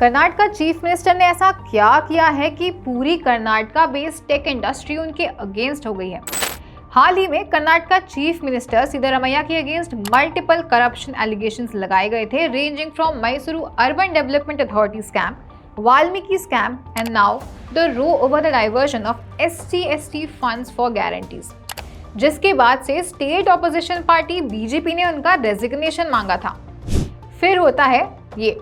Karnataka chief minister ने ऐसा क्या किया है कि पूरी कर्नाटक बेस्ड टेक इंडस्ट्री उनके अगेंस्ट हो गई है। हाल ही में कर्नाटक चीफ मिनिस्टर सिद्धरामैया के अगेंस्ट मल्टीपल करप्शन एलिगेशंस लगाए गए थे, ranging from Mysuru urban development authority scam, Valmiki scam and now the row over the diversion of SC/ST funds for guarantees, जिसके बाद से स्टेट ऑपोजिशन पार्टी बीजेपी ने उनका रेजिग्नेशन मांगा था। फिर होता है ये।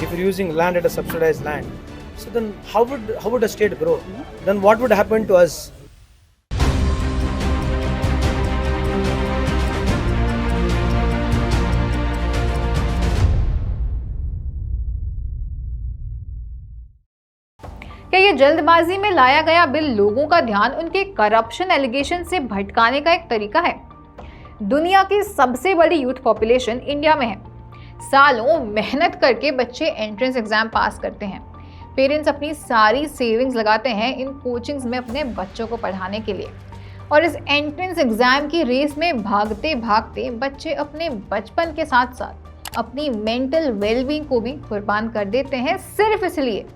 If you're using land at a subsidized land, so then how would a state grow? Then what would happen to us? क्या ये जल्दबाजी में लाया गया बिल लोगों का ध्यान उनके करप्शन एलिगेशन से भटकाने का एक तरीका है? दुनिया की सबसे बड़ी यूथ पॉपुलेशन इंडिया में है। सालों मेहनत करके बच्चे एंट्रेंस एग्जाम पास करते हैं। पेरेंट्स अपनी सारी सेविंग्स लगाते हैं इन कोचिंग्स में अपने बच्चों को पढ़ाने के लिए, और इस एंट्रेंस एग्जाम की रेस में भागते भागते बच्चे अपने बचपन के साथ साथ अपनी मेंटल वेलबींग को भी कुर्बान कर देते हैं, सिर्फ इसलिए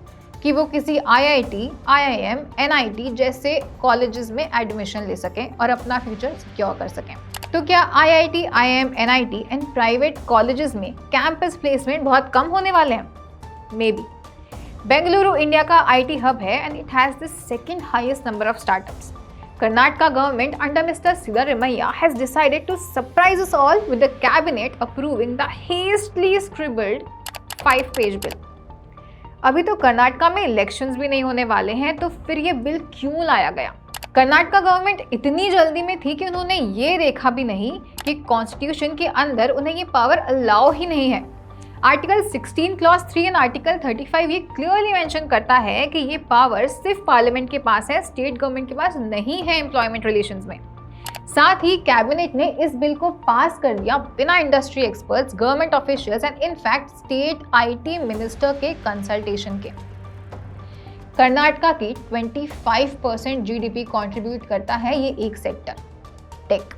कि वो किसी IIT, IIM, NIT जैसे कॉलेजेस में एडमिशन ले सकें और अपना फ्यूचर सिक्योर कर सकें। तो क्या IIT, IIM, NIT and private colleges में कैंपस प्लेसमेंट बहुत कम होने वाले हैं? Maybe. बेंगलुरु इंडिया का IT हब है and it has the second highest number of startups. Karnataka government under Mr. Siddharamaiah has decided to surprise us all with the cabinet approving the hastily scribbled 5-page bill. अभी तो कर्नाटका में elections भी नहीं होने वाले हैं, तो फिर ये बिल क्यों लाया गया? कर्नाटका गवर्नमेंट इतनी जल्दी में थी कि उन्होंने ये देखा भी नहीं कि कॉन्स्टिट्यूशन के अंदर उन्हें ये पावर अलाउ ही नहीं है। आर्टिकल 16 क्लॉज 3 एंड आर्टिकल 35 ये क्लियरली मेंशन करता है कि ये पावर सिर्फ पार्लियामेंट के पास है, स्टेट गवर्नमेंट के पास नहीं है एम्प्लॉयमेंट रिलेशंस में। साथ ही कैबिनेट ने इस बिल को पास कर दिया बिना industry experts, government officials and in fact state IT minister के कंसल्टेशन के। कर्नाटका की 25% GDP कंट्रीब्यूट करता है ये एक सेक्टर, टेक।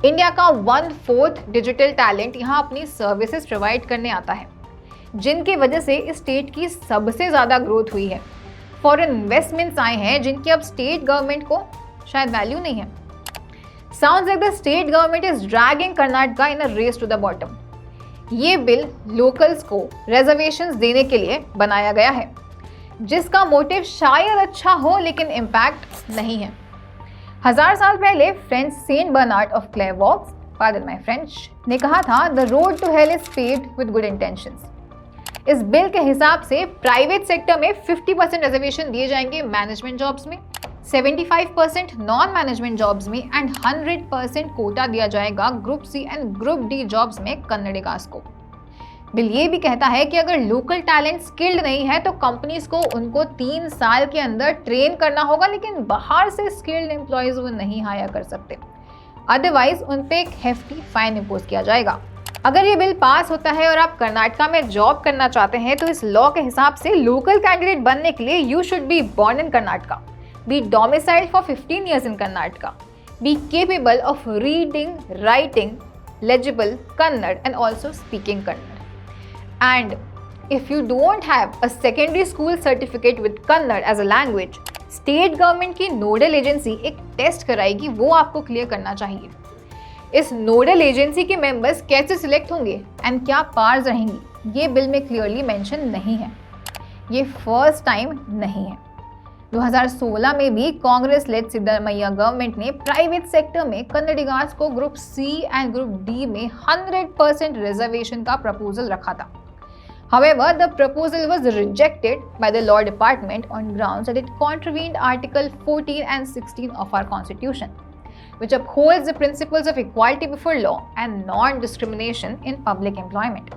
इंडिया का 1/4 डिजिटल टैलेंट यहाँ अपनी सर्विसेज प्रोवाइड करने आता है, जिनकी वजह से इस स्टेट की सबसे ज़्यादा ग्रोथ हुई है। फॉरेन इन्वेस्टमेंट्स आए हैं जिनकी अब स्टेट गवर्नमेंट को शायद वैल्यू नहीं है। Sounds like the state government is dragging Karnataka in a race to the bottom. ये बिल लोकल्स को रिजर्वेशंस देने के लिए बनाया गया है, जिसका मोटिव शायद अच्छा हो लेकिन इम्पैक्ट नहीं है। 1000 साल पहले French saint Bernard of Clairvaux, pardon my French, ने कहा था the road to hell is paved with good intentions. इस बिल के हिसाब से प्राइवेट सेक्टर में 50% रिजर्वेशन दिए जाएंगे मैनेजमेंट जॉब्स में, 75% नॉन मैनेजमेंट जॉब्स में एंड 100% कोटा दिया जाएगा group C and group D jobs में कन्नडिगास को। बिल ये भी कहता है कि अगर लोकल टैलेंट स्किल्ड नहीं है तो कंपनीज को उनको 3 साल के अंदर ट्रेन करना होगा, लेकिन बाहर से स्किल्ड एम्प्लॉयज वो नहीं हायर कर सकते, अदरवाइज उन पे एक हेफ्टी फाइन इम्पोज किया जाएगा। अगर ये बिल पास होता है और आप कर्नाटका में जॉब करना चाहते हैं तो इस लॉ के हिसाब से लोकल कैंडिडेट बनने के लिए you should be born in Karnataka, be domiciled for 15 years in Karnataka, be capable of reading, writing, legible Kannada and also speaking Kannada. And if you don't have a secondary school certificate with Kannada as a language, state government की nodal agency एक test कराएगी, वो आपको clear करना चाहिए। इस nodal agency के members कैसे सिलेक्ट होंगे एंड क्या पावर्स रहेंगी, ये बिल में क्लियरली मेंशन नहीं है। ये फर्स्ट टाइम नहीं है। 2016 में भी कांग्रेस लेड सिद्धरामैया गवर्नमेंट ने प्राइवेट सेक्टर में कन्नडिगास को group C and group D में 100% रिजर्वेशन का प्रपोजल रखा था। However, the proposal was rejected by the Law Department on grounds that it contravened Article 14 and 16 of our Constitution, which upholds the principles of equality before law and non-discrimination in public employment.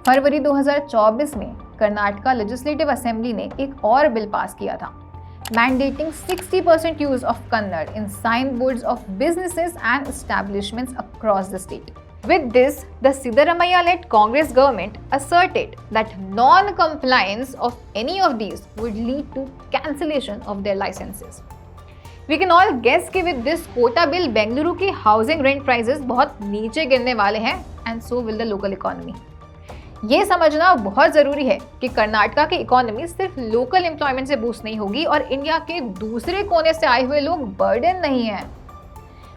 फरवरी 2024 में Karnataka legislative assembly ने एक और bill pass किया था, mandating 60% use of Kannada in signboards of businesses and establishments across the state. With this, the Siddharamaiah-led Congress government asserted that non-compliance of any of these would lead to cancellation of their licenses. We can all guess कि with this quota bill Bengaluru की housing rent prices बहुत नीचे गिरने वाले हैं and so will the local economy. ये समझना बहुत जरूरी है कि कर्नाटका की इकोनॉमी सिर्फ लोकल एम्प्लॉयमेंट से बूस्ट नहीं होगी और इंडिया के दूसरे कोने से आए हुए लोग बर्डन नहीं हैं,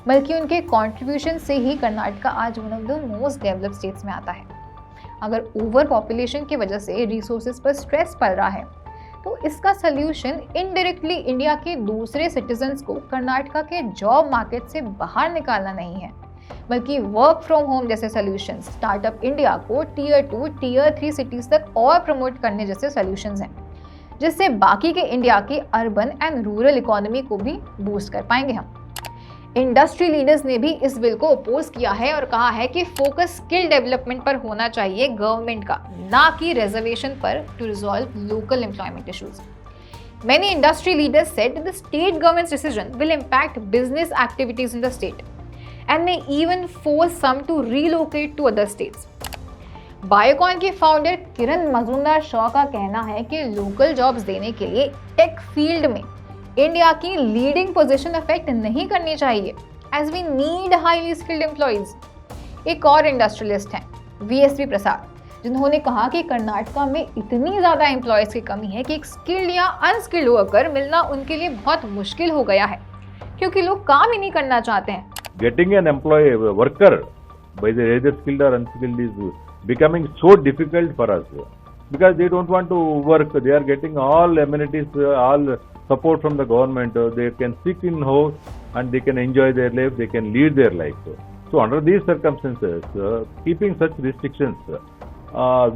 बल्कि उनके कंट्रीब्यूशन से ही कर्नाटका आज one of the most developed states में आता है। अगर ओवर पॉपुलेशन की वजह से रिसोर्सेज पर स्ट्रेस पड़ रहा है तो इसका सल्यूशन इनडायरेक्टली इंडिया के दूसरे सिटीजन्स को कर्नाटका के जॉब मार्केट से बाहर निकालना नहीं है, बल्कि वर्क फ्रॉम होम जैसे सॉल्यूशन, स्टार्टअप इंडिया को टीयर 2, टीयर 3 सिटीज तक और प्रमोट करने जैसे सॉल्यूशंस हैं, जिससे बाकी के इंडिया की अर्बन एंड रूरल इकोनॉमी को भी बूस्ट कर पाएंगे हम। इंडस्ट्री लीडर्स ने भी इस बिल को अपोज किया है और कहा है कि फोकस स्किल डेवलपमेंट पर होना चाहिए गवर्नमेंट का, ना कि रिजर्वेशन पर to resolve local employment issues. Many industry leaders said that the state government's decision will impact business activities in the state and may even force some to relocate to other states. Biocon के founder Kiran Mazumdar Shaw का कहना है कि local jobs देने के लिए tech field में India की लीडिंग पोजीशन अफेक्ट नहीं करनी चाहिए, as we need highly skilled employees. एक और इंडस्ट्रियलिस्ट हैं VSV प्रसाद, जिन्होंने कहा कि कर्नाटका में इतनी ज़्यादा एम्प्लॉयज़ की कमी है कि एक स्किल्ड या अनस्किल्ड वर्कर मिलना उनके लिए बहुत मुश्किल हो गया है, क्योंकि लोग काम ही नहीं करना चाहते हैं। Getting an employee, worker, by the either skilled or unskilled, is becoming so difficult for us because they don't want to work. They are getting all amenities, all support from the government. They can sit in house and they can enjoy their life. They can lead their life. So under these circumstances, keeping such restrictions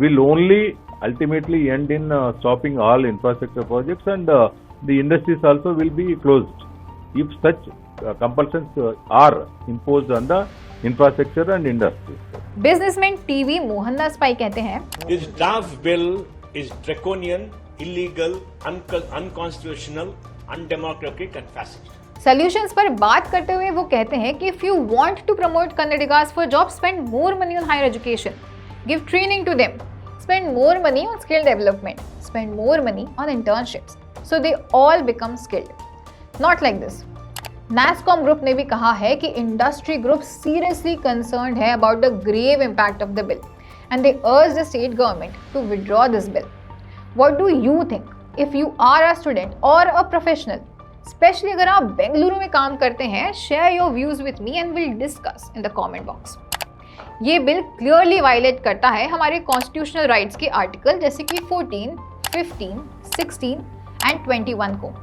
will only ultimately end in stopping all infrastructure projects, and the industries also will be closed if such compulsions are imposed on the infrastructure and industries. Businessman TV Mohandas Pai कहते हैं, This draft bill is draconian, illegal, unconstitutional, undemocratic and fascist. Solutions पर बात करते हुए वो कहते हैं कि if you want to promote Kannadigas for job, spend more money on higher education, give training to them, spend more money on skill development, spend more money on internships, so they all become skilled. Not like this. NASSCOM group ने भी कहा है कि industry group seriously concerned है about the grave impact of the bill and they urge the state government to withdraw this bill. What do you think? If you are a student और a professional, specially अगर आप बेंगलुरु में काम करते हैं, share your views with me and will discuss in the comment box. ये bill clearly violet करता है हमारे कॉन्स्टिट्यूशनल राइट्स के आर्टिकल जैसे कि 14, 15, 16 एंड 21 को।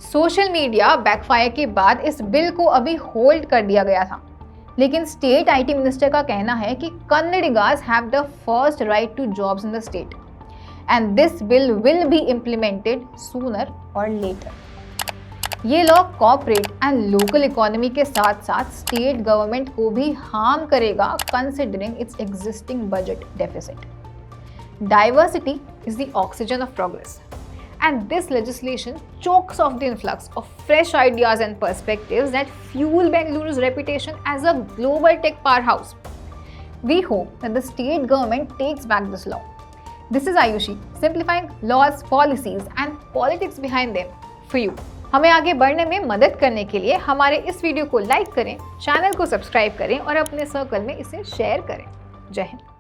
सोशल मीडिया बैकफायर के बाद इस बिल को अभी होल्ड कर दिया गया था, लेकिन स्टेट IT मिनिस्टर का कहना है कि Kannadigas have the first right to jobs in the state and this bill will be implemented sooner और लेटर। ये law corporate and local economy के साथ साथ स्टेट गवर्नमेंट को भी हार्म करेगा, considering its existing budget deficit. Diversity is the oxygen of progress, and this legislation chokes off the influx of fresh ideas and perspectives that fuel Bengaluru's reputation as a global tech powerhouse. We hope that the state government takes back this law. This is Ayushi, simplifying laws, policies and politics behind them for you. हमें आगे बढ़ने में मदद करने के लिए हमारे इस वीडियो को लाइक करें, चैनल को सब्सक्राइब करें और अपने सर्कल में इसे शेयर करें। जय हिंद।